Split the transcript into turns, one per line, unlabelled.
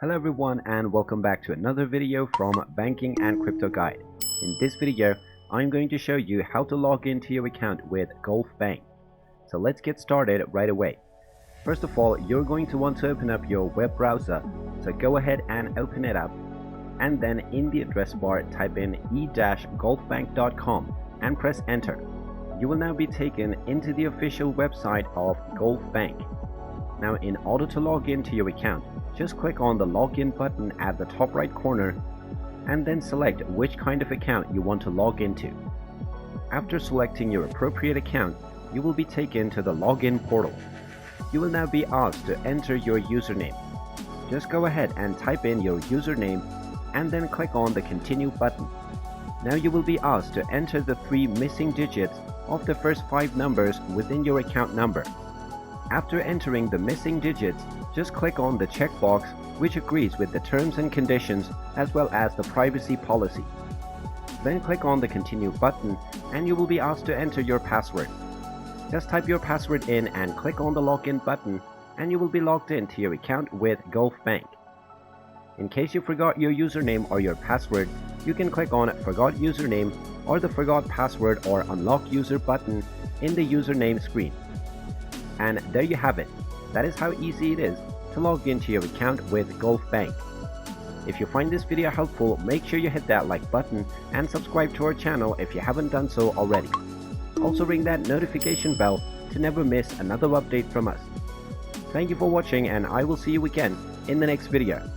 Hello everyone and welcome back to another video from Banking and Crypto Guide. In this video, I'm going to show you how to log into your account with Gulf Bank. So let's get started right away. First of all, you're going to want to open up your web browser. So go ahead and open it up. And then in the address bar, type in e-gulfbank.com and press enter. You will now be taken into the official website of Gulf Bank. Now in order to log into your account, just click on the login button at the top right corner and then select which kind of account you want to log into. After selecting your appropriate account, you will be taken to the login portal. You will now be asked to enter your username. Just go ahead and type in your username and then click on the continue button. Now you will be asked to enter the 3 missing digits of the first 5 numbers within your account number. After entering the missing digits, just click on the checkbox which agrees with the terms and conditions as well as the privacy policy. Then click on the continue button and you will be asked to enter your password. Just type your password in and click on the login button and you will be logged into your account with Gulf Bank. In case you forgot your username or your password, you can click on Forgot Username or the Forgot Password or Unlock User button in the username screen. And there you have it. That is how easy it is to log into your account with Gulf Bank. If you find this video helpful, make sure you hit that like button and subscribe to our channel if you haven't done so already. Also ring that notification bell to never miss another update from us. Thank you for watching and I will see you again in the next video.